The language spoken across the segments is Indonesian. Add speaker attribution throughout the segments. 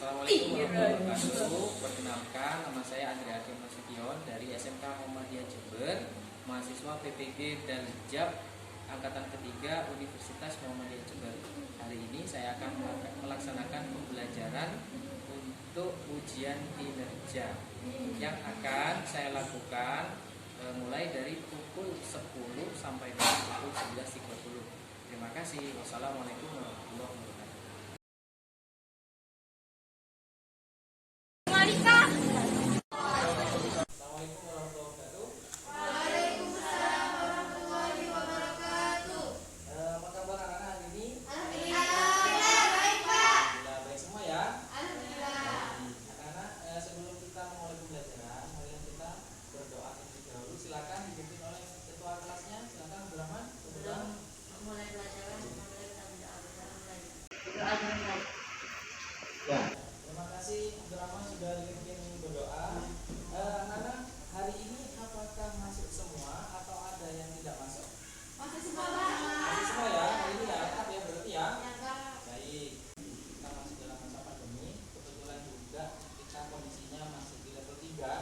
Speaker 1: Assalamualaikum warahmatullahi wabarakatuh. Perkenalkan, nama saya Andrea Hakim Nasution dari SMK Muhammadiyah Jember, mahasiswa PPG dan JAB angkatan ketiga Universitas Muhammadiyah Jember. Hari ini saya akan melaksanakan pembelajaran untuk ujian kinerja yang akan saya lakukan mulai dari pukul 10 sampai pukul 11.30. Terima kasih. Wassalamualaikum warahmatullahi wabarakatuh. Ya, terima kasih Abdurrahman sudah dipimpin berdoa. Anak-anak, hari ini apakah masuk semua atau ada yang tidak masuk?
Speaker 2: Masuk semua, Pak.
Speaker 1: Masuk semua ya, hari ini ya, lengkap ya berarti ya.
Speaker 2: Ya, Pak.
Speaker 1: Baik, kita masih dalam masa pandemi. Kebetulan juga kita kondisinya masih di level 3,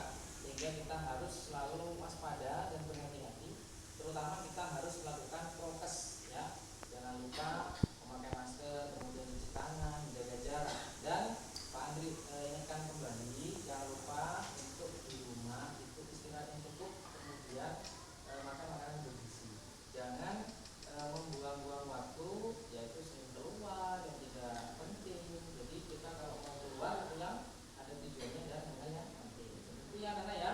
Speaker 1: sehingga kita harus selalu waspada dan berhati-hati. Terutama kita harus melakukan prokes ya. Jangan lupa memakai masker, kemudian cuci tangan, menjaga jarak. Dan Pak Andri ingatkan kembali, jangan lupa untuk di rumah itu istirahat yang cukup, kemudian makan makanan bergizi. Jangan membuang-buang waktu, yaitu sering keluar yang tidak penting. Jadi kita kalau mau keluar itu yang ada tujuannya dan yang penting. Seperti ya anak-anak ya.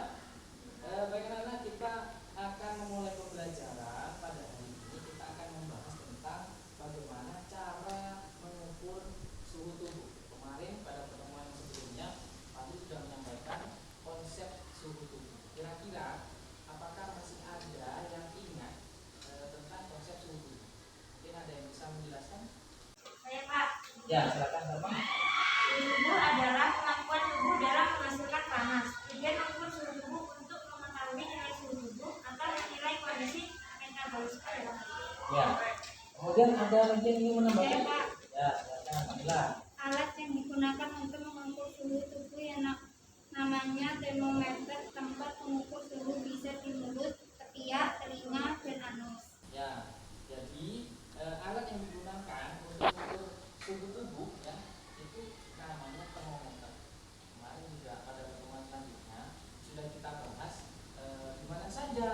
Speaker 1: Baik anak-anak, kita akan memulai pembelajaran pada hari ini. Kita akan membahas tentang bagaimana cara mengukur suhu tubuh. Kemarin pada pertemuan sebelumnya Pak Andi sudah menyampaikan konsep suhu tubuh. Kira-kira apakah masih ada yang ingat tentang konsep suhu tubuh? Mungkin ada yang bisa menjelaskan?
Speaker 2: Saya, Pak.
Speaker 1: Ya, silakan Bapak.
Speaker 2: Suhu tubuh adalah kemampuan tubuh dalam menghasilkan panas. Tujuan mengukur suhu tubuh untuk mengetahui nilai suhu tubuh atau menilai kondisi metabolisme dalam tubuh.
Speaker 1: Ya. Kemudian ada lagi yang ingin menambahkan?
Speaker 2: Saya, Pak.
Speaker 1: Ya, silakan Kamila.
Speaker 2: Alat yang digunakan untuk mengukur suhu tubuh yang namanya termometer. Tempat mengukur suhu bisa di mulut, ketiak, telinga, dan anus.
Speaker 1: Ya, jadi alat yang digunakan untuk mengukur suhu tubuh ya itu namanya termometer. Kemarin juga pada pertemuan selanjutnya sudah kita bahas di mana saja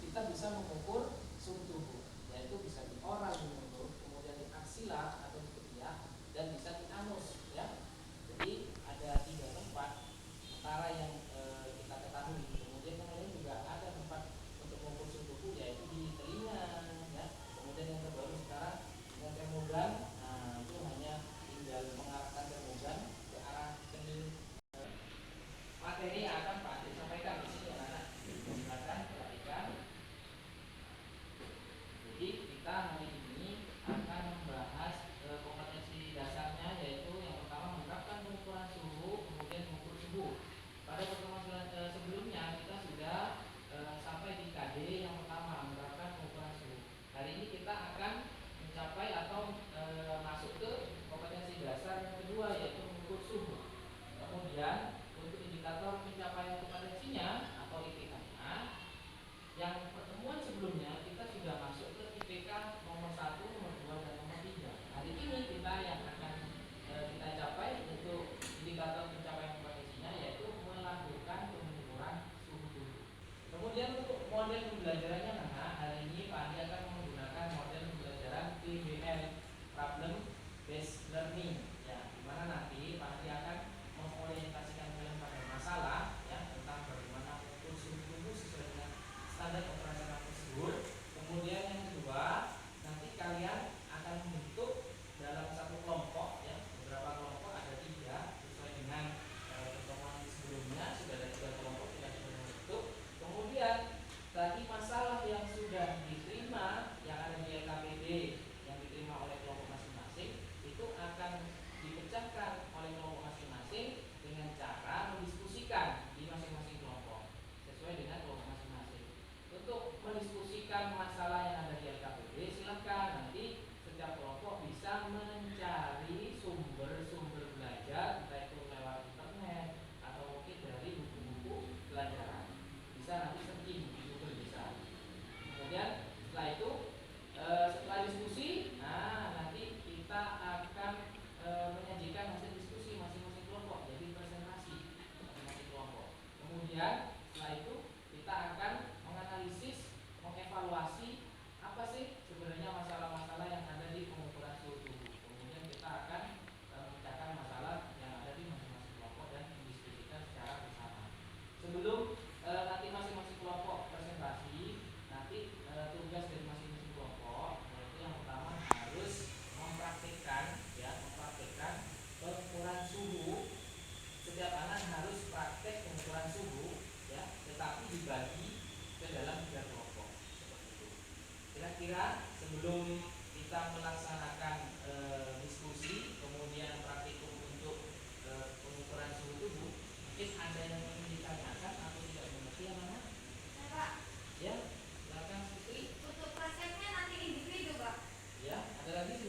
Speaker 1: kita bisa mengukur suhu tubuh, yaitu bisa di oral di mulut, kemudian di aksila atau di ketiak, dan bisa di anus ya. Jadi ada 3 tempat antara yang kita ketahui. Kemudian yang lain juga ada tempat untuk mengukur suhu tubuh, yaitu di telinga ya. Kemudian yang terbaru sekarang dengan termogan, nah itu hanya tinggal mengarahkan termogan ke arah kening. Materi yang akan Pak Andi sampaikan di sini anak-anak, silakan perhatikan. Jadi kita hari ini akan membahas kompetensi dasarnya, yaitu yang pertama menerapkan pengukuran suhu, kemudian mengukur suhu. Pada pertemuan sebelumnya kita sudah sampai di KD yang pertama, menerapkan pengukuran suhu. Hari ini kita akan mencapai atau masuk ke kompetensi dasar yang kedua, yaitu mengukur suhu. Kemudian untuk indikator pencapaian kompetensinya atau IPK-nya, yang pertemuan sebelumnya kita sudah masuk ke IPK nomor 1, nomor 2, dan nomor 3. Hari ini kita yang akan kita capai untuk indikator pencapaian kompetensinya, yaitu melakukan pengukuran suhu tubuh. Kemudian untuk model pembelajarannya, nah hari ini Pak Andi akan menggunakan model pembelajaran PBL, Problem Based Learning ya, dimana nanti Pak Andi akan mengorientasikan kalian pada masalah ya, tentang bagaimana mengukur suhu tubuh sesuai dengan standar operasional tersebut. Kemudian yang kedua, nanti kalian akan membentuk dalam satu kelompok ya, beberapa kelompok, ada 3 sesuai dengan pertemuan sebelumnya sudah ada 3 kelompok yang sudah membentuk. Kemudian tadi masalah yang sudah diterima yang ada di LKPD yang diterima oleh kelompok masing-masing itu akan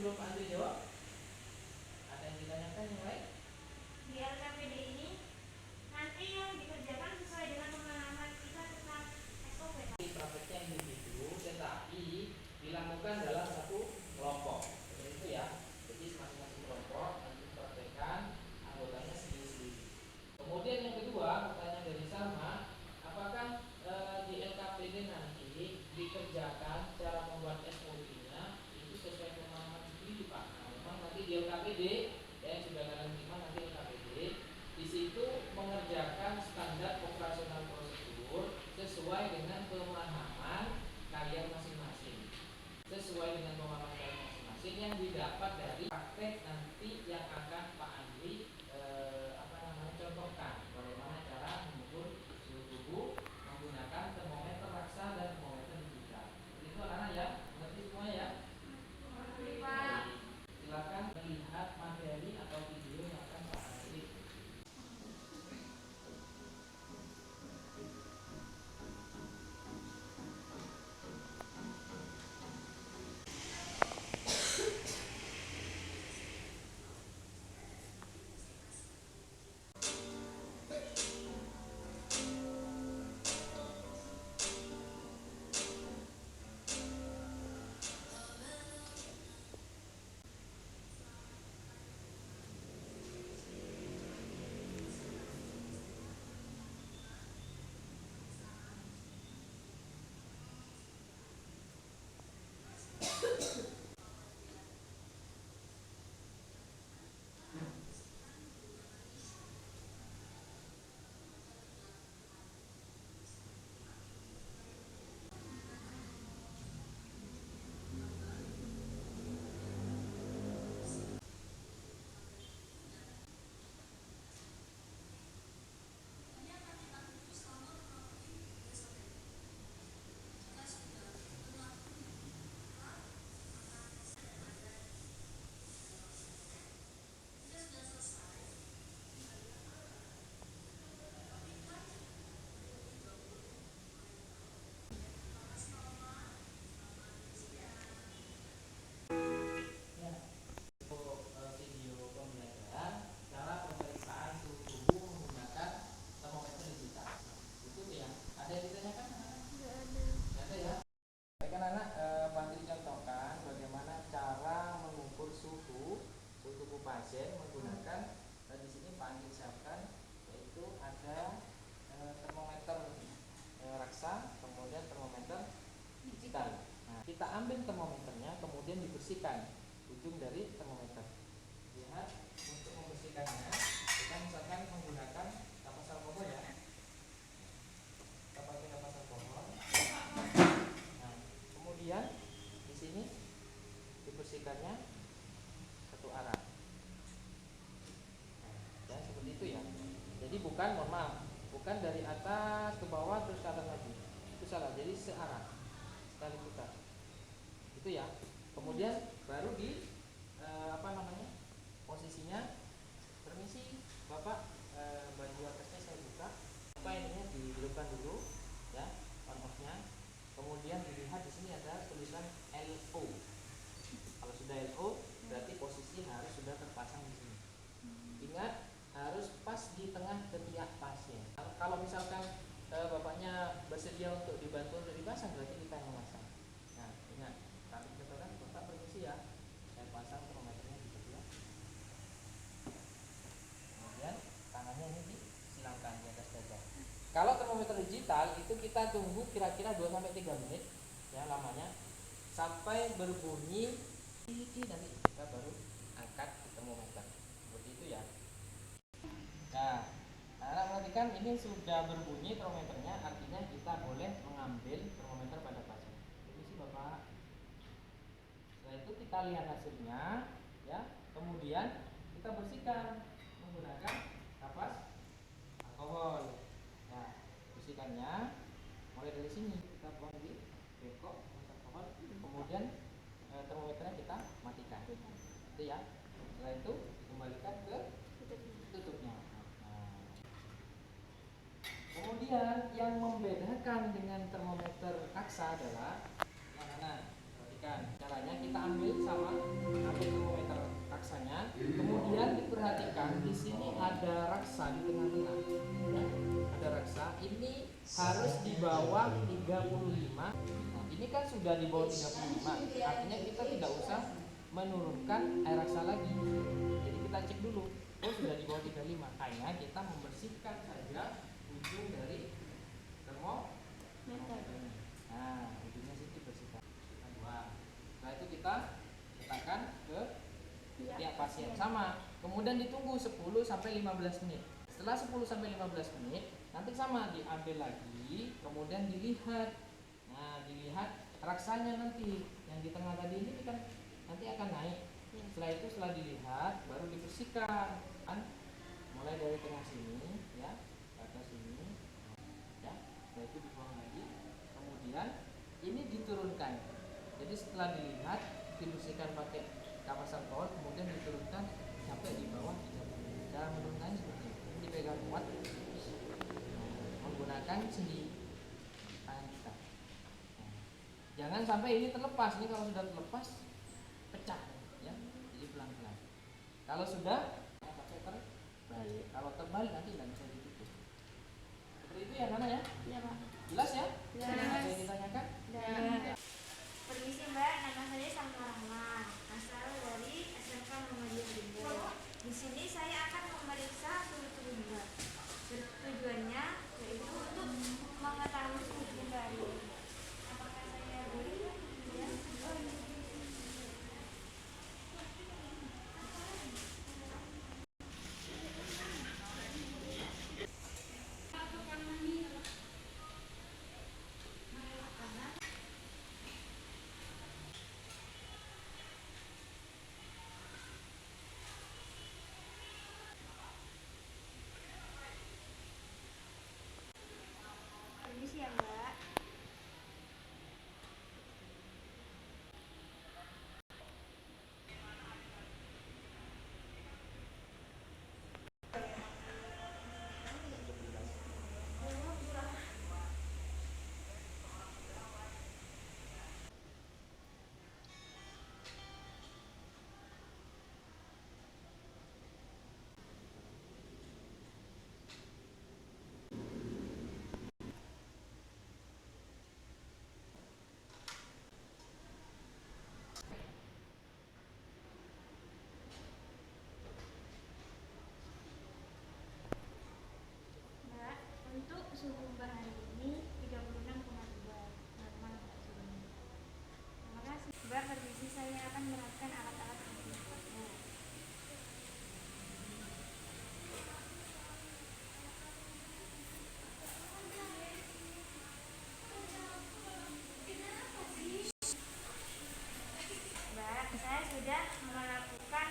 Speaker 1: sebelum Pak Andri jawab? Ada yang ditanyakan yang lain?
Speaker 2: Di LKPD ini nanti yang dikerjakan sesuai dengan pengalaman kita tentang SOP.
Speaker 1: Prakteknya individu, tetapi dilakukan dalam satu kelompok. Seperti itu ya. Jadi masing-masing kelompok nanti praktekkan anggotanya sendiri-sendiri. Kemudian yang kedua, pertanyaan dari Salma, apakah di LKPD nanti dikerjakan cara membuat SOP-nya itu sesuai pemahaman sendiri Pak? Nah, memang nanti di LKPD yang sudah kalian terima nanti LKPD di situ mengerjakan standar operasional prosedur sesuai dengan pemahaman kalian masing-masing, sesuai dengan pemahaman kalian masing-masing yang didapat dari praktek nanti yang akan Pak Andri contohkan bagaimana cara mengukur suhu tubuh menggunakan termometer raksa dan termometer digital. Itu anak-anak ya, ngerti semua ya?
Speaker 2: Pak.
Speaker 1: Silakan melihat materi atau video yang akan Pak Andri. Video pembelajaran cara pemeriksaan suhu tubuh menggunakan termometer digital. Itu ya. Ada yang ditanyakan? Nggak ada ya. Baik anak-anak, Pak Andri contohkan bagaimana cara mengukur suhu tubuh pasien menggunakan di sini Pak Andri siapkan yaitu ada termometer raksa, kemudian termometer digital. Nah, kita ambil termometernya, kemudian dibersihkan ujung dari termometer. Lihat untuk membersihkannya, kita misalkan menggunakan kapas alkohol ya. Kita pakai kapas alkohol. Nah, kemudian di sini dibersihkannya satu arah. Nah, ya seperti itu ya. Jadi bukan, mohon maaf, bukan dari atas ke bawah terus ke atas lagi. Itu salah. Jadi searah sekali putar. Itu ya. Kemudian baru di posisinya. Permisi Bapak, baju atasnya saya buka. Apa ininya dihidupkan dulu ya, on off-nya. Kemudian dilihat di sini ada tulisan LO. Kalau sudah LO berarti posisi harus sudah terpasang di sini. Ingat harus pas di tengah ketiak pasien. Kalau misalkan bapaknya bersedia untuk dibantu untuk dipasang, berarti kita yang memasang. Nah, ingat, kami katakan Bapak permisi ya, saya pasang termometernya di ketiak. Kemudian tangannya ini disilangkan di atas dada. Kalau termometer digital itu kita tunggu kira-kira 2-3 menit ya lamanya sampai berbunyi nanti kita baru angkat termometer. Seperti itu ya. Nah, anak perhatikan ini sudah berbunyi termometernya, artinya kita boleh mengambil termometer pada pasien. Permisi Bapak. Setelah itu kita lihat hasilnya ya. Kemudian kita bersihkan menggunakan kapas alkohol. Nah, bersihkannya mulai dari sini kita buang di bekok kapas alkohol. Kemudian termometernya kita matikan. Itu ya. Setelah itu dikembalikan ke tutupnya. Nah, kemudian yang membedakan dengan termometer raksa adalah perhatikan caranya kita ambil sama harus di bawah 35. Nah, ini kan sudah di bawah 35, artinya kita tidak usah menurunkan air raksa lagi. Jadi kita cek dulu, oh sudah di bawah 35, hanya kita membersihkan saja ujung dari termometer. Nah, ujungnya sih dibersihkan. Kita buang. Setelah itu kita letakkan ke tiap pasien sama. Kemudian ditunggu 10 sampai 15 menit. Setelah 10 sampai 15 menit, nanti sama diambil lagi, kemudian dilihat. Nah, dilihat raksanya nanti yang di tengah tadi ini kan nanti akan naik. Setelah itu setelah dilihat baru dibersihkan. Kan mulai dari tengah sini ya, ke atas sini. Ya, setelah itu dibuang lagi. Kemudian ini diturunkan. Jadi setelah dilihat dibersihkan pakai kapas alkohol, kemudian diturunkan sampai di bawah 30. Cara menurunkannya seperti ini. Dipegang kuat menggunakan sendi tangan kita. Jangan sampai ini terlepas. Ini kalau sudah terlepas pecah ya. Jadi pelan-pelan. Kalau sudah pakai terbalik. Kalau terbalik nanti tidak bisa ditutup. Seperti itu ya Nana ya?
Speaker 2: Iya Pak.
Speaker 1: Jelas ya?
Speaker 2: Jelas.
Speaker 1: Ada yang ditanyakan?
Speaker 2: Ya. Permisi Mbak, nama saya Salma Rahman, asal dari SMK Muhammadiyah Jember. Di sini saya akan memeriksa suhu tubuh Mbak. Tujuannya yaitu untuk mengetahui suhu kembali. Apakah saya boleh? Ya. Permisi ya Mbak. Mbak, untuk suhu Mbak hari ini 36,2 normal Mbak suhunya. Terima kasih. Mbak, permisi saya akan menerapkan alat-alat anti. Mbak, saya sudah melakukan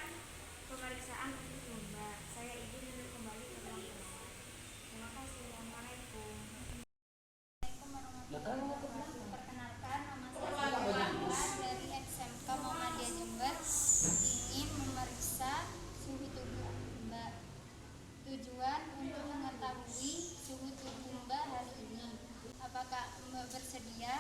Speaker 2: pemeriksaan untuk suhu Mbak. Saya izin untuk kembali ke ruang kerja. Terima kasih. Assalamualaikum.
Speaker 3: Perkenalkan, nama saya Muhammad dari SMK Muhammadiyah Jember, ingin memeriksa suhu tubuh Mbak. Tujuan untuk mengetahui suhu tubuh Mbak hari ini. Apakah Mbak bersedia?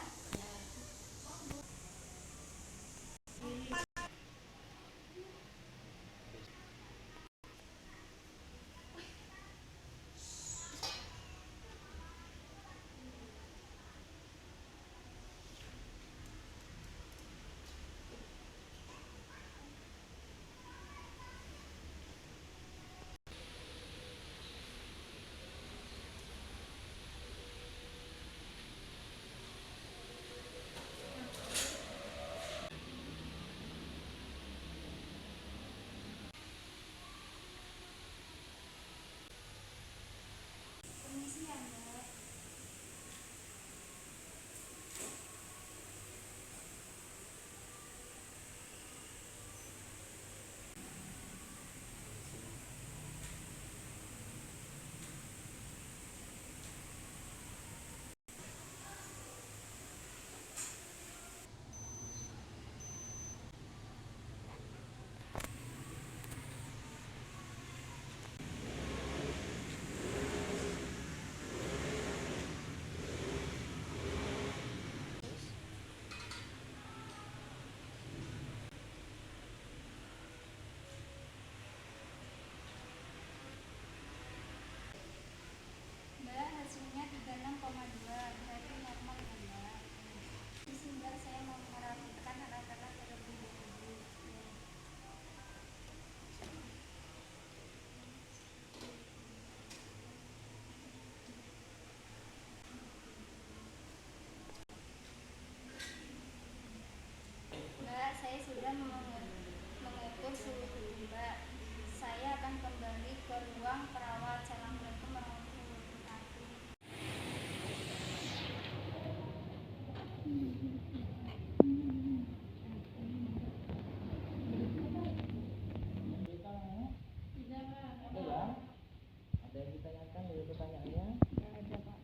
Speaker 3: saya sudah mengukur suhu tubuh Mbak. Saya akan kembali ke ruang perawat. Assalamualaikum warahmatullahi wabarakatuh.
Speaker 1: Ada ya? Ada yang ditanyakan dari pertanyaannya? Ada Pak.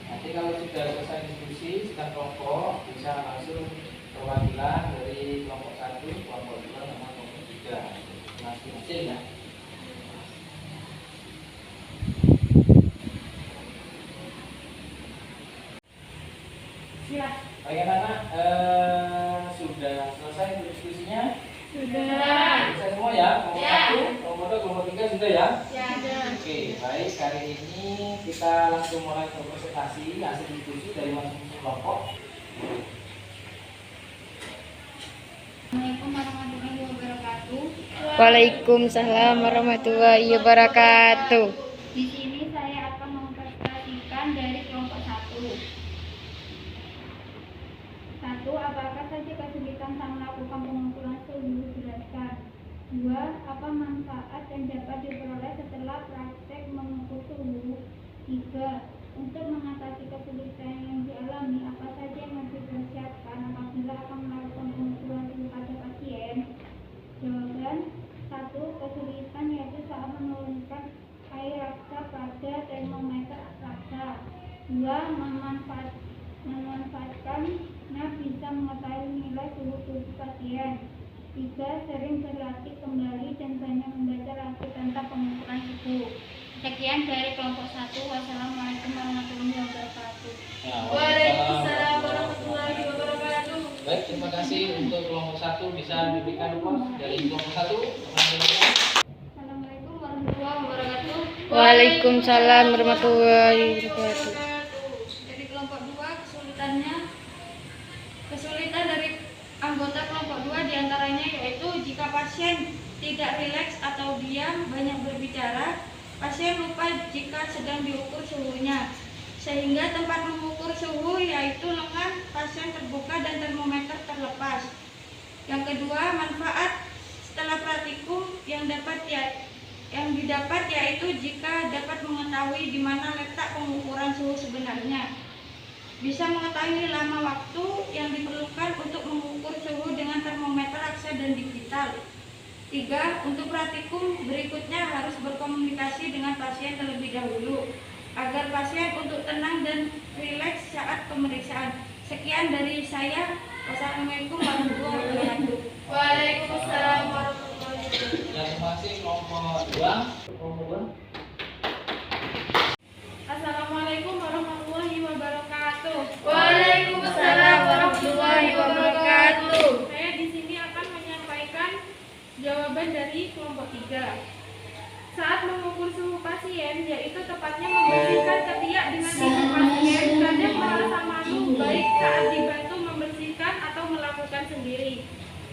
Speaker 1: Nanti kalau sudah selesai diskusi sedang kelompok bisa langsung perwakilan dari kelompok 1, kelompok 2, sama kelompok 3 masing-masing ya.
Speaker 2: Siap.
Speaker 1: Baik anak-anak, sudah selesai diskusinya?
Speaker 2: Sudah.
Speaker 1: Selesai semua ya? Kelompok 1, kelompok 2, kelompok 3 sudah ya?
Speaker 2: Sudah.
Speaker 1: Oke, baik. Hari ini kita langsung mulai ke presentasi hasil diskusi dari masing-masing kelompok.
Speaker 3: Assalamualaikum warahmatullahi wabarakatuh.
Speaker 4: Waalaikumsalam warahmatullahi wabarakatuh.
Speaker 3: Di sini saya akan mempresentasikan dari kelompok 1. 1. Apakah saja kesulitan saat melakukan pengukuran suhu? Jelaskan. 2. Apa manfaat yang dapat diperoleh setelah praktek mengukur suhu? 3. Untuk mengatasi kesulitan yang dialami, apa saja yang harus dipersiapkan apabila akan melakukan pengukuran suhu pada pasien? Jawaban. 1. Kesulitan yaitu saat menurunkan air raksa pada termometer raksa. 2. Memanfaatkannya bisa mengetahui nilai suhu tubuh pasien. 3. Sering berlatih kembali dan banyak membaca lagu tentang pengukuran suhu. Sekian dari kelompok 1. Wassalamualaikum warahmatullahi wabarakatuh.
Speaker 2: Waalaikumsalam warahmatullahi wabarakatuh.
Speaker 1: Baik, terima kasih untuk kelompok 1 bisa diberikan pos dari kelompok 1.
Speaker 3: Assalamualaikum warahmatullahi wabarakatuh.
Speaker 4: Waalaikumsalam warahmatullahi wabarakatuh.
Speaker 3: Dari kelompok 2, kesulitan dari anggota kelompok 2 diantaranya yaitu jika pasien tidak rileks atau diam, banyak berbicara, pasien lupa jika sedang diukur suhunya, sehingga tempat mengukur suhu yaitu lengan pasien terbuka dan termometer terlepas. Yang kedua, manfaat setelah praktikum yang didapat yaitu jika dapat mengetahui di mana letak pengukuran suhu sebenarnya, bisa mengetahui lama waktu yang diperlukan untuk mengukur suhu dengan termometer raksa dan digital. 3. Untuk praktikum berikutnya harus berkomunikasi dengan pasien terlebih dahulu agar pasien untuk tenang dan rileks saat pemeriksaan. Sekian dari saya. Wassalamualaikum warahmatullahi wabarakatuh.
Speaker 2: Waalaikumsalam warahmatullahi wabarakatuh.
Speaker 1: Terima kasih kelompok 2. Kelompok 2.
Speaker 2: Assalamualaikum warahmatullahi wabarakatuh.
Speaker 4: Waalaikumsalam warahmatullahi wabarakatuh.
Speaker 2: Saya di sini akan menyampaikan jawaban dari kelompok 3. Saat mengukur suhu pasien, yaitu tepatnya membersihkan ketiak dengan gigi pasien, kadang merasa malu baik saat dibantu membersihkan atau melakukan sendiri.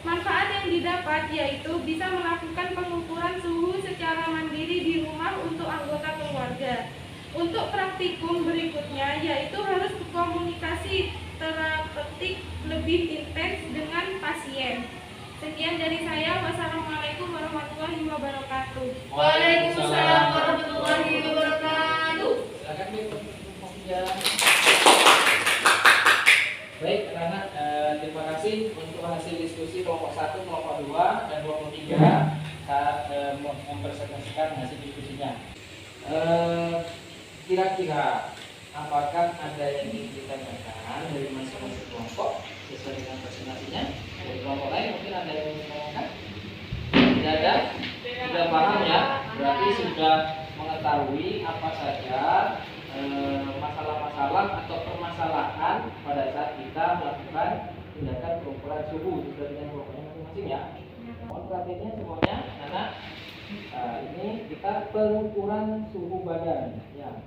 Speaker 2: Manfaat yang didapat yaitu bisa melakukan pengukuran suhu secara mandiri di rumah untuk anggota keluarga. Untuk praktikum berikutnya yaitu harus berkomunikasi terapeutik lebih intens dengan pasien. Sekian dari saya. Wassalamualaikum warahmatullahi wabarakatuh.
Speaker 1: Waalaikumsalam
Speaker 2: warahmatullahi wabarakatuh.
Speaker 1: Silakan kelompok 3. Baik, anak-anak, terima kasih untuk hasil diskusi kelompok 1, kelompok 2, dan kelompok 3 saat mempresentasikan hasil diskusinya. Kira-kira apakah ada yang ingin ditanyakan dari masing-masing kelompok sesuai dengan presentasinya? Dari kelompok lain mungkin ada yang ingin mengatakan? Tidak ada? Sudah paham ya? Berarti sudah mengetahui apa saja masalah-masalah atau permasalahan pada saat kita melakukan tindakan pengukuran suhu sesuai dengan kelompoknya masing-masing ya. Mohon perhatiannya semuanya, karena ini kita pengukuran suhu badan ya.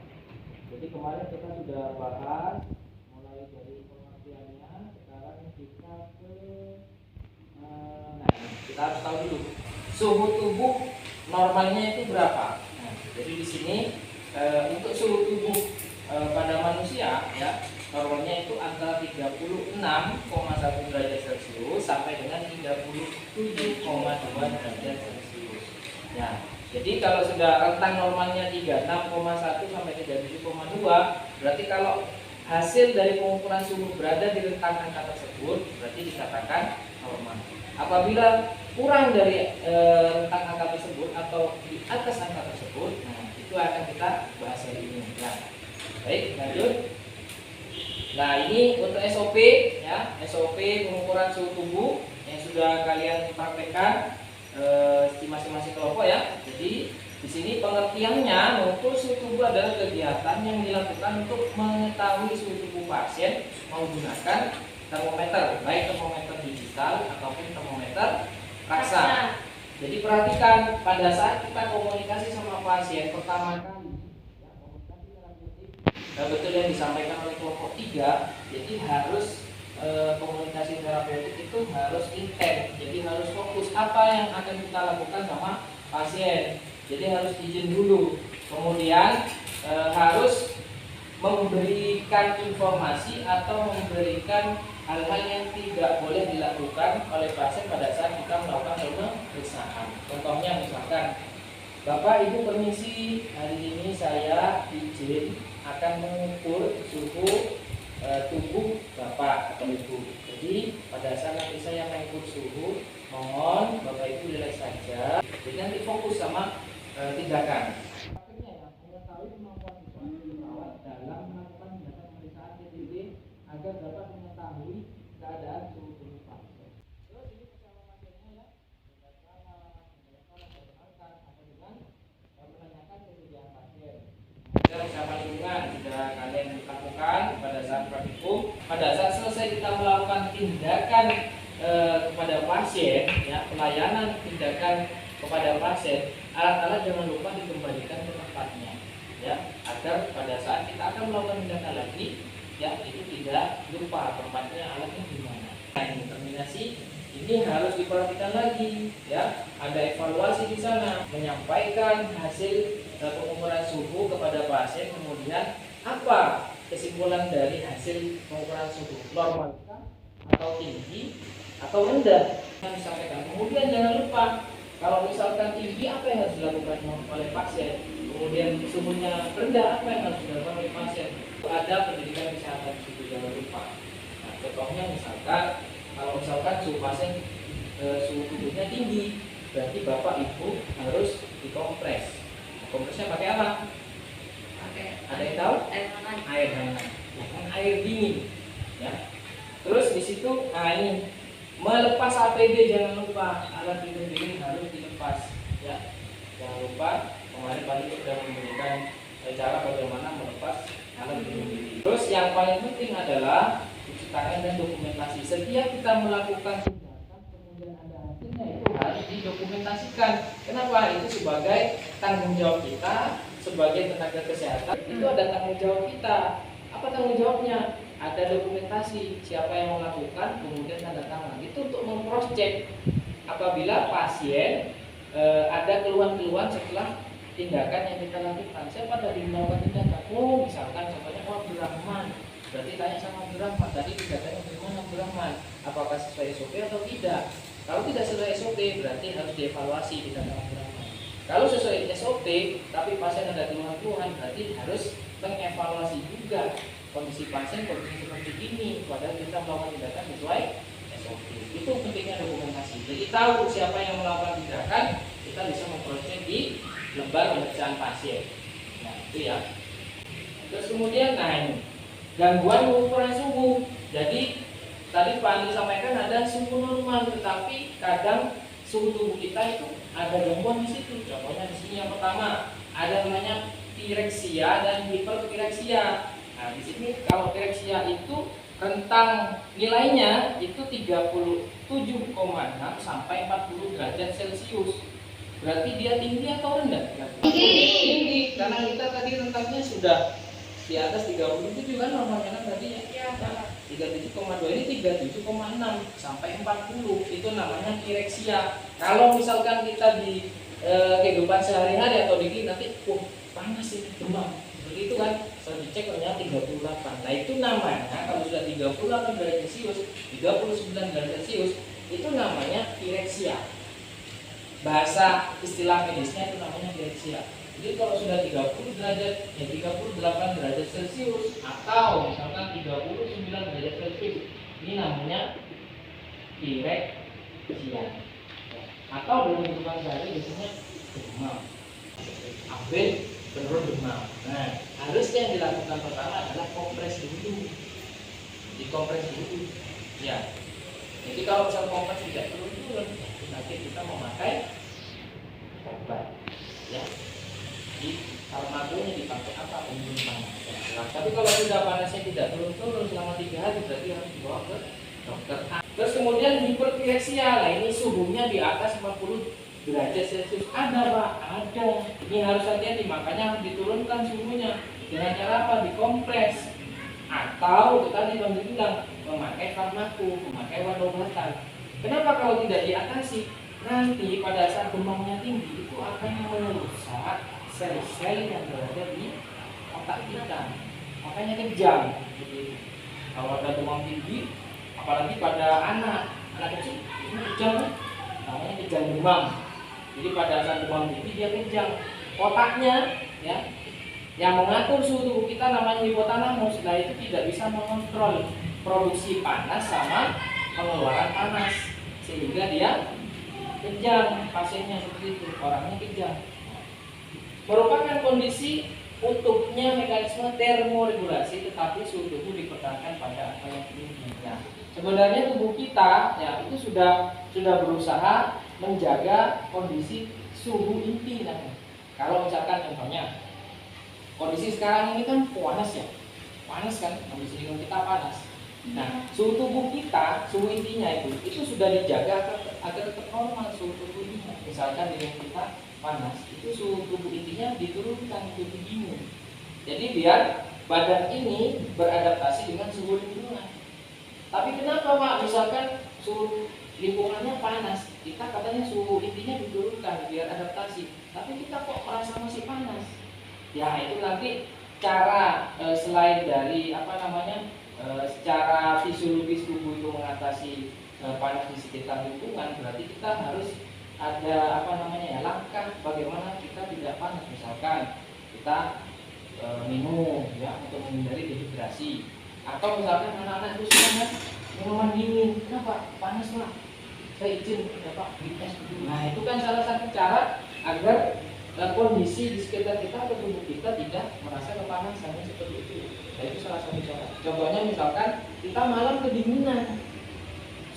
Speaker 1: Jadi kemarin kita sudah bahas mulai dari suhu tubuh normalnya itu berapa. Nah, jadi di sini untuk suhu tubuh pada manusia ya normalnya itu antara 36,1 derajat Celcius sampai dengan 37,2 derajat Celcius. Ya, jadi kalau sudah rentang normalnya 36,1 sampai 37,2, berarti kalau hasil dari pengukuran suhu berada di rentang angka tersebut, berarti dikatakan normal. Apabila kurang dari rentang angka tersebut atau di atas angka tersebut, nah itu akan kita bahas hari ini. Ya. Baik, lanjut. Nah, ini untuk SOP ya, SOP pengukuran suhu tubuh yang sudah kalian praktekkan di masing-masing kelompok ya. Jadi di sini pengertiannya, mengukur suhu tubuh adalah kegiatan yang dilakukan untuk mengetahui suhu tubuh pasien menggunakan termometer, baik termometer digital ataupun termometer raksa. Jadi perhatikan pada saat kita komunikasi sama pasien pertama kali, ya, komunikasi terapeutik, betul yang disampaikan oleh kelompok 3, jadi harus komunikasi terapeutik itu harus intens, jadi harus fokus apa yang akan kita lakukan sama pasien. Jadi harus izin dulu, kemudian harus memberikan informasi atau memberikan hal-hal yang tidak boleh dilakukan oleh pasien pada saat kita melakukan pemeriksaan. Contohnya misalkan, Bapak Ibu permisi, hari ini saya izin akan mengukur suhu tubuh Bapak atau Ibu. Jadi pada saat nanti saya mengukur suhu, mohon Bapak Ibu relax saja. Jadi nanti fokus sama tindakan. Akhirnya ya, mengetahui kemampuan perawat dalam melakukan tindakan pemeriksaan TTB agar dapat mengetahui keadaan suhu tubuh pasien. Terus ini bersama pasiennya ya, menanyakan kesediaan pasien. Bersama lingkungan sudah kalian lakukan pada saat praktikum. Pada saat selesai kita melakukan tindakan kepada pasien, ya pelayanan tindakan kepada pasien, alat-alat jangan lupa dikembalikan ke tempatnya, ya agar pada saat kita akan melakukan tindakan lagi, ya itu tidak lupa tempatnya alatnya di mana. Nah, ini terminasi ini harus diperhatikan lagi, ya ada evaluasi di sana, menyampaikan hasil pengukuran suhu kepada pasien, kemudian apa kesimpulan dari hasil pengukuran suhu, normal atau tinggi atau rendah yang disampaikan. Kemudian jangan lupa kalau misalkan tinggi, apa yang harus dilakukan oleh pasien, kemudian suhunya rendah, apa yang harus dilakukan oleh pasien. Ada pendidikan kesehatan itu, jangan lupa. Nah, contohnya misalkan kalau misalkan suhu pasien suhu tubuhnya tinggi, berarti Bapak Ibu harus dikompres. Nah, kompresnya pakai apa? Ada yang tahu? Air hangat, bukan air dingin. Ya. Terus di situ, nah ini melepas APD jangan lupa, alat pelindung diri harus dilepas. Ya, jangan lupa kemarin Pak Ibu sudah memberikan cara bagaimana melepas alat pelindung diri. Terus yang paling penting adalah cuci tangan dan dokumentasi. Setiap kita melakukan tindakan kemudian ada hasilnya itu harus didokumentasikan. Kenapa? Itu sebagai tanggung jawab kita sebagai tenaga kesehatan. Itu ada tanggung jawab kita. Apa tanggung jawabnya? Ada dokumentasi siapa yang melakukan, kemudian tanda tangan. Itu untuk memcross check apabila pasien ada keluhan-keluhan setelah tindakan yang kita lakukan. Siapa tadi melakukan tindakan? Oh, misalkan contohnya Abdurrahman. Berarti tanya sama Abdurrahman, tadi tindakannya bagaimana Abdurrahman? Apakah sesuai SOP atau tidak? Kalau tidak sesuai SOP, berarti harus dievaluasi tindakan Abdurrahman. Kalau sesuai SOP, tapi pasien ada keluhan-keluhan, berarti harus mengevaluasi juga kondisi pasien kondisi seperti ini, padahal kita melakukan tindakan sesuai SOP. Itu pentingnya dokumentasi. Jadi tahu siapa yang melakukan tindakan, kita bisa memproses di lembar pemeriksaan pasien. Nah itu ya. Terus kemudian, nah ini gangguan pengukuran suhu. Jadi tadi Pak Andi sampaikan ada suhu normal, tetapi kadang suhu tubuh kita itu ada gangguan di situ. Contohnya di sini yang pertama ada namanya pireksia dan hiperpireksia. Nah, di sini kalau pireksia itu rentang nilainya itu 37,6 sampai 40 derajat Celcius. Berarti dia tinggi atau rendah? Tinggi. Karena kita tadi rentangnya sudah di atas 37 kan normalnya kan tadi ya. 37,2 ini 37,6 sampai 40, itu namanya kireksia. Kalau misalkan kita di kehidupan sehari-hari atau di nanti panas ini, demam seperti itu kan, saya dicek ternyata 38. Nah itu namanya kalau sudah 38 derajat Celcius, 39 derajat Celcius, itu namanya kireksia. Bahasa istilah medisnya itu namanya kireksia. Jadi kalau sudah 30 derajat, ya 38 derajat Celcius atau misalkan 39 derajat Celcius, ini namanya kireksia. Atau dalam kehidupan sehari biasanya demam, ambil cenderung demam. Nah, harusnya yang dilakukan pertama adalah kompres dulu. Dikompres dulu. Ya. Jadi kalau misal kompres tidak turun-turun, nanti kita memakai obat. Ya. Di farmakonya dipakai apa? Penurun panas. Tapi kalau sudah panasnya tidak turun-turun selama 3 hari, berarti harus dibawa ke dokter. Terus kemudian hiperkireksia, lah ini suhunya di atas 40 derajat Celcius. Ada Pak? Ada. Ini harus hati-hati, makanya harus diturunkan suhunya. Dengan cara apa? Dikompres. Atau kita tadi bilang memakai farmako, memakai obat-obatan. Kenapa kalau tidak diatasi? Nanti pada saat demamnya tinggi itu akan merusak sel-sel yang berada di otak kita. Makanya kejang. Jadi, kalau ada demam tinggi, apalagi pada anak kecil itu kejang, namanya kejang demam. Jadi pada saat demam tinggi dia kejang. Otaknya ya yang mengatur suhu tubuh kita namanya hipotalamus. Nah itu tidak bisa mengontrol produksi panas sama pengeluaran panas, sehingga dia kejang. Pasiennya seperti itu, orangnya kejang. Merupakan kondisi untuknya mekanisme termoregulasi, tetapi suhu tubuh dipertahankan pada angka yang tinggi. Nah, sebenarnya tubuh kita ya itu sudah berusaha menjaga kondisi suhu inti. Nah, kalau misalkan contohnya kondisi sekarang ini kan panas ya, panas kan, kondisi lingkungan kita panas. Nah, suhu tubuh kita, suhu intinya itu sudah dijaga agar tetap normal suhu tubuhnya. Misalkan di lingkungan kita panas, itu suhu tubuh intinya diturunkan ke dingin. Jadi biar badan ini beradaptasi dengan suhu lingkungan. Tapi kenapa Pak? Misalkan suhu lingkungannya panas, kita katanya suhu intinya diturunkan biar adaptasi. Tapi kita kok merasa masih panas? Ya itu nanti cara selain dari secara fisiologis tubuh itu mengatasi panas di sekitar lingkungan, berarti kita harus ada langkah bagaimana kita tidak panas. Misalkan kita minum ya untuk menghindari dehidrasi, atau misalkan anak-anak itu suka minuman dingin, kenapa? Panas lah, saya izin ya Pak dites dulu. Nah itu kan salah satu cara agar kondisi di sekitar kita atau tubuh kita tidak merasa kepanasan seperti itu. Nah itu salah satu cara. Contohnya misalkan kita malam kedinginan,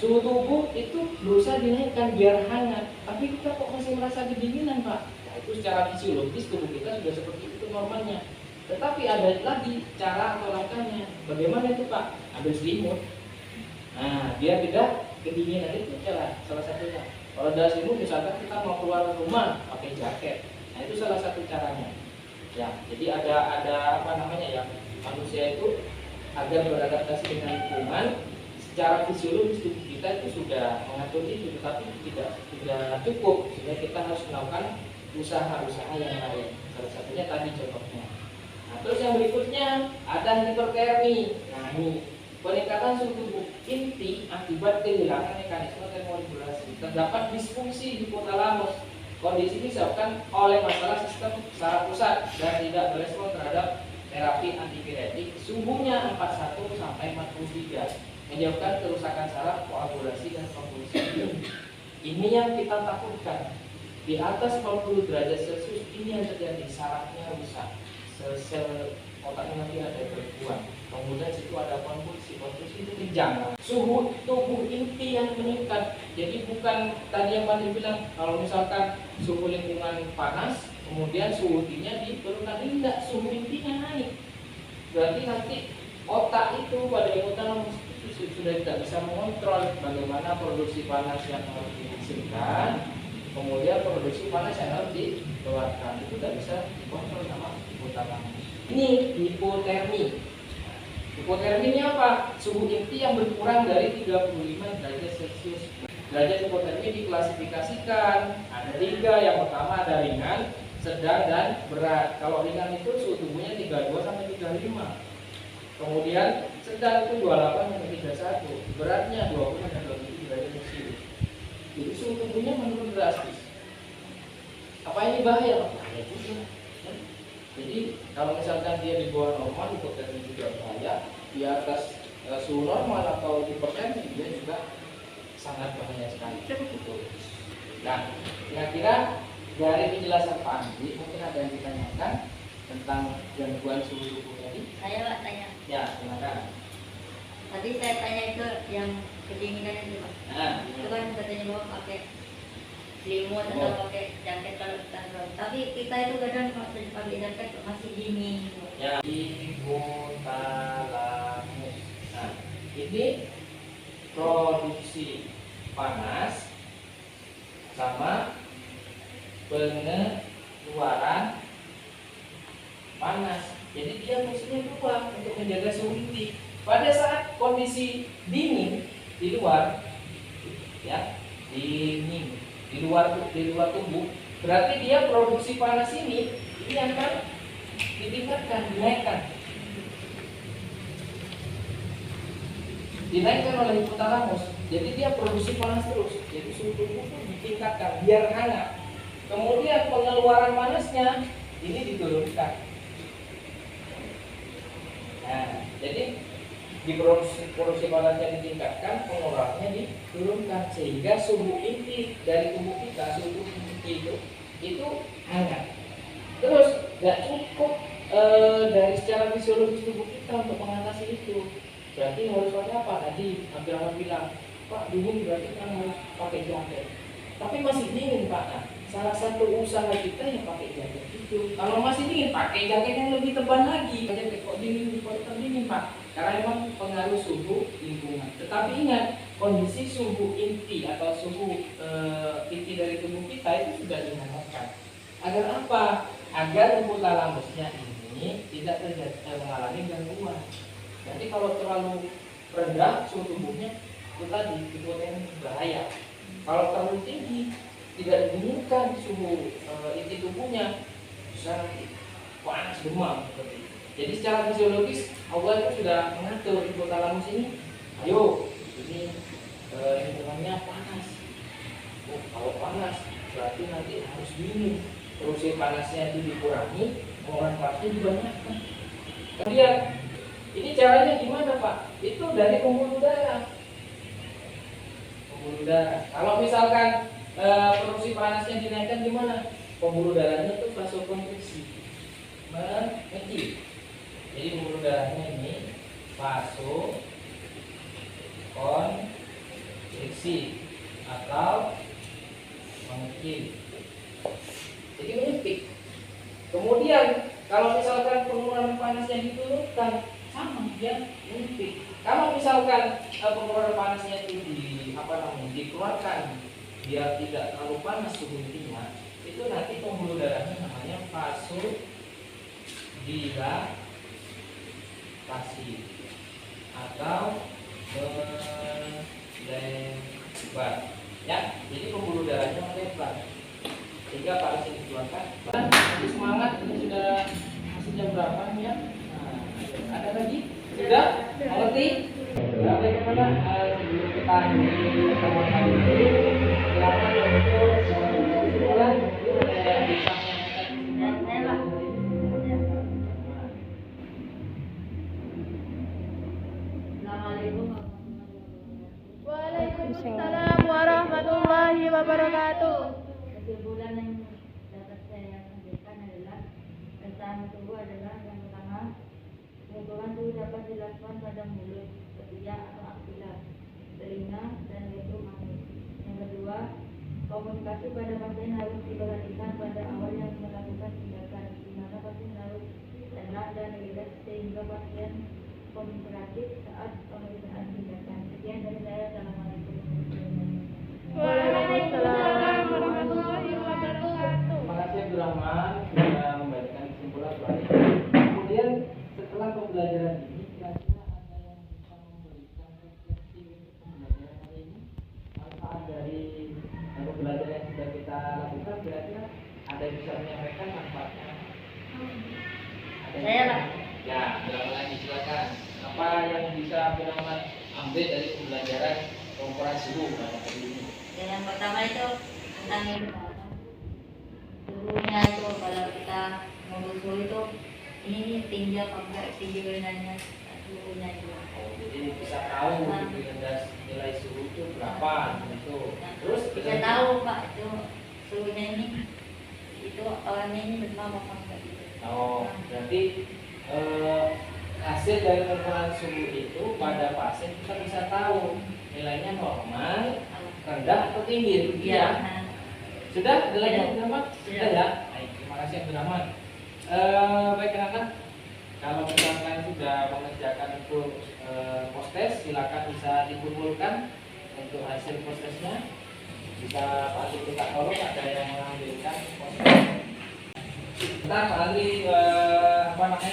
Speaker 1: suhu tubuh itu berusaha dinaikkan biar hangat, tapi kita kok masih merasa kedinginan Pak? Nah itu secara fisiologis tubuh kita sudah seperti itu normalnya. Tetapi ada lagi cara atau langkahnya. Bagaimana itu Pak? Ambil selimut. Nah biar tidak kedinginan, itu cara salah satunya. Kalau ada selimut misalkan kita mau keluar rumah pakai jaket, nah itu salah satu caranya. Ya jadi ada manusia itu agar beradaptasi dengan lingkungan. Secara fisiologis tubuh kita itu sudah mengatur itu, tetapi tidak cukup, sehingga kita harus melakukan usaha-usaha yang lain. Salah satunya tadi contohnya. Nah, terus yang berikutnya ada hipertermi. Nah ini peningkatan suhu tubuh inti akibat kehilangan mekanisme termoregulasi. Terdapat disfungsi hipotalamus. Kondisi ini disebabkan oleh masalah sistem saraf pusat dan tidak berespon terhadap terapi antipiretik. Suhunya 41 sampai 43. Menyebabkan kerusakan saraf, koagulasi dan konvulsi. Ini yang kita takutkan. Di atas 40 derajat Celcius ini yang terjadi, sarafnya rusak, sel otaknya nanti ada gangguan. Kemudian situ ada konvulsi itu kejang. Suhu tubuh inti yang meningkat. Jadi bukan tadi yang Pak bilang kalau misalkan suhu lingkungan panas, kemudian suhu intinya diturunkan, tidak, suhu intinya naik. Berarti nanti otak itu pada hipotalamus sudah tidak bisa mengontrol bagaimana produksi panas yang harus dihasilkan, kemudian produksi panas yang harus dikeluarkan, itu tidak bisa dikontrol sama hipotalamus. Ini hipotermi. Hipoterminya apa? Suhu inti yang berkurang dari 35 derajat Celcius. Derajat hipotermi diklasifikasikan ada 3. Yang pertama ada ringan, sedang, dan berat. Kalau ringan itu suhu tubuhnya 32 sampai 35. Kemudian sedang itu 28 sampai 31. Beratnya 20 sampai 27 derajat Celcius. Jadi suhu tubuhnya menurun drastis. Apa ini bahaya? Bahaya juga. Jadi kalau misalkan dia di bawah normal, hipotermi juga bahaya. Di atas suhu normal atau hipertermi dia juga sangat bahaya sekali. Gitu. Nah, kira-kira dari penjelasan Pak Andi mungkin ada yang ditanyakan tentang gangguan suhu tubuh tadi?
Speaker 5: Saya Pak tanya.
Speaker 1: Ya, silakan.
Speaker 5: Tadi saya tanya itu yang kedinginan itu Pak.
Speaker 1: Nah,
Speaker 5: Itu kan katanya bahwa pakai selimut atau pakai jaket kalau kita terlalu. Tapi kita itu kadang kalau pakai jaket masih dingin.
Speaker 1: ya, hipotalamus. Nah, ini produksi panas sama pengeluaran panas. Jadi dia fungsinya keluar untuk menjaga suhu inti. Pada saat kondisi dingin di luar, ya dingin di luar tubuh, berarti dia produksi panas ini akan ditingkatkan, dinaikkan oleh hipotalamus. Jadi dia produksi panas terus. Jadi suhu tubuh pun ditingkatkan biar hangat. Kemudian pengeluaran panasnya ini diturunkan. Nah, jadi produksi panasnya ditingkatkan, pengeluarannya diturunkan sehingga suhu inti dari tubuh kita, suhu tubuh inti itu hangat. Terus nggak cukup dari secara fisiologis tubuh kita untuk mengatasi itu. Berarti harus pakai apa? Tadi Abdurrahman bilang, Pak dingin berarti kan harus pakai jaket. Tapi masih dingin Pak. Nah, salah satu usaha kita yang pakai jaket itu. Kalau masih dingin, pakai jaket yang lebih tebal lagi. Jaket kok dingin, tetap dingin Pak. Karena memang pengaruh suhu lingkungan. Tetapi ingat, kondisi suhu inti atau suhu inti dari tubuh kita itu sudah dihangatkan. Agar apa? Agar hipotalamusnya ini tidak mengalami gangguan. Jadi kalau terlalu rendah suhu tubuhnya, itu tadi hipotermi bahaya. Kalau terlalu tinggi, tidak dimungkinkan suhu inti tubuhnya bisa panas demam seperti itu. Jadi secara fisiologis Allah itu sudah mengatur hipotalamus ini. Ayo, ini lingkungannya panas. Oh, kalau panas berarti nanti harus dingin. Produksi panasnya itu dikurangi, pengeluaran panasnya dibanyakkan. Kemudian ini caranya gimana Pak? Itu dari pembuluh darah. Pembuluh darah. Kalau misalkan produksi panasnya dinaikkan gimana? Pembuluh darahnya itu vasokonstriksi, mengecil. Jadi pembuluh darahnya ini vasokonstriksi atau mengecil. Jadi menyempit. Kemudian kalau misalkan pengeluaran panasnya diturunkan, sama dia menyempit. Kalau misalkan pengeluaran panasnya itu dikeluarkan biar tidak terlalu panas suhu intinya, itu nanti pembuluh darahnya namanya vasodilatasi atau melebar. Ya, jadi pembuluh darahnya melebar sehingga panasnya dikeluarkan. Nanti semangat, ini sudah masih jam berapa nih ya? Nah, ada lagi? Sudah? Mengerti? Sudah bagaimana? Sebelum kita pertemuan kali ini, silakan untuk kesimpulan bisa menyampaikan
Speaker 5: Assalamualaikum
Speaker 4: Waalaikumsalam warahmatullahi wabarakatuh.
Speaker 5: Kesimpulan yang dapat saya sampaikan adalah tentang tubuh adalah yang pertama, pengukuran suhu dapat dilakukan pada mulut, ketiak atau aksila, telinga, dan elektromagnet. Yang kedua, komunikasi pada pasien harus diperhatikan pada awal yang melakukan tindakan, di mana pasien harus tenang dan rileks sehingga pasien komunikatif saat pemeriksaan tindakan. Sekian dari saya. Assalamualaikum warahmatullahi wabarakatuh.
Speaker 4: Waalaikumsalam warahmatullahi wabarakatuh.
Speaker 1: Terima kasih Abdurrahman sudah membacakan kesimpulan soal ini. Kemudian setelah pembelajaran ini kira-kira lakukan kira-kira ada yang bisa menyampaikan manfaatnya?
Speaker 5: Saya Pak.
Speaker 1: Ya, berapa lagi silakan. Apa yang bisa Abdurrahman ambil dari pembelajaran pengukuran suhu pada hari ini?
Speaker 5: Yang pertama itu tentang itu suhunya itu kalau kita mengukur suhu itu ini tinggi apa enggak tinggi rendah suhunya itu.
Speaker 1: Oh, jadi bisa tahu nilai suhu itu berapa gitu. Terus
Speaker 5: Bisa tahu Pak itu suhunya ini itu orangnya ini demam apa enggak gitu.
Speaker 1: Oh, berarti hasil dari pengukuran suhu itu pada pasien kita bisa tahu nilainya normal, rendah atau tinggi, begitu
Speaker 5: Iya.
Speaker 1: ya? Sudah? Ada lagi
Speaker 5: Sudah.
Speaker 1: Abdurrahman?
Speaker 5: Sudah.
Speaker 1: Ya? Baik, terima kasih Abdurrahman. Baik rekan-rekan, kalau misalkan sudah mengerjakan itu post-test, silakan bisa dikumpulkan untuk hasil post-testnya. Bisa Pak Andi kita tolong ada yang mengambilkan post-test. Kita Pak Andi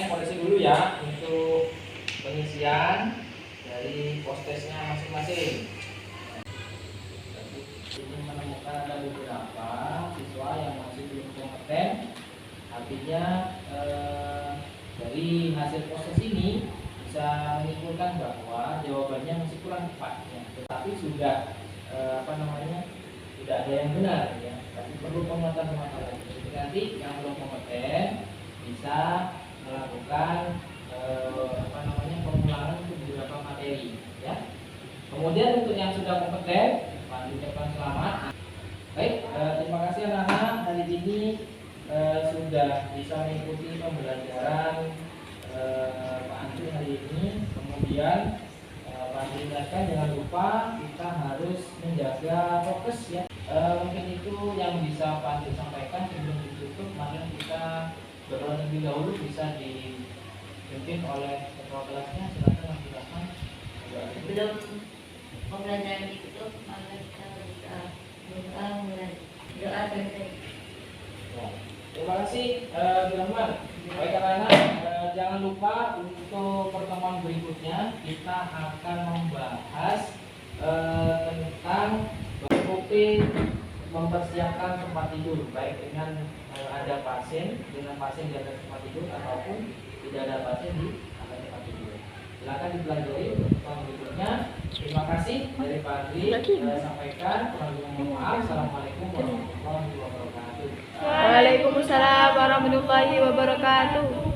Speaker 1: koreksi dulu ya untuk pengisian dari post-testnya masing-masing. Ini menemukan ada beberapa siswa yang masih belum kompeten, artinya dari hasil proses ini bisa menyimpulkan bahwa jawabannya masih kurang tepat ya. Tetapi sudah tidak ada yang benar ya, tapi perlu penguatan lagi. Jadi nanti yang belum kompeten bisa melakukan pengulangan untuk beberapa materi ya. Kemudian untuk yang sudah kompeten, Pak ucapkan selamat. Baik, terima kasih anak-anak hari ini sudah bisa mengikuti pembelajaran Pak Andri hari ini. Kemudian Pak Andri ingatkan jangan lupa kita harus menjaga fokus ya. Mungkin itu yang bisa Pak Andri sampaikan sebelum ditutup. Mari kita berdoa terlebih dahulu, bisa dipimpin oleh ketua kelasnya. Silakan Abdurrahman.
Speaker 5: Sebelum pembelajaran ditutup, maka kita berdoa mulai doa selesai.
Speaker 1: Ya. Terima kasih Abdurrahman. Baik anak-anak, jangan lupa untuk pertemuan berikutnya kita akan membahas tentang SOP mempersiapkan tempat tidur, baik dengan ada pasien di atas tempat tidur ataupun tidak ada pasien di atas tempat tidur. Silakan dipelajari pertemuan berikutnya. Terima kasih dari Pak Andri sampaikan. Mohon maaf. Assalamualaikum warahmatullahi wabarakatuh.
Speaker 4: Waalaikumsalam warahmatullahi wabarakatuh.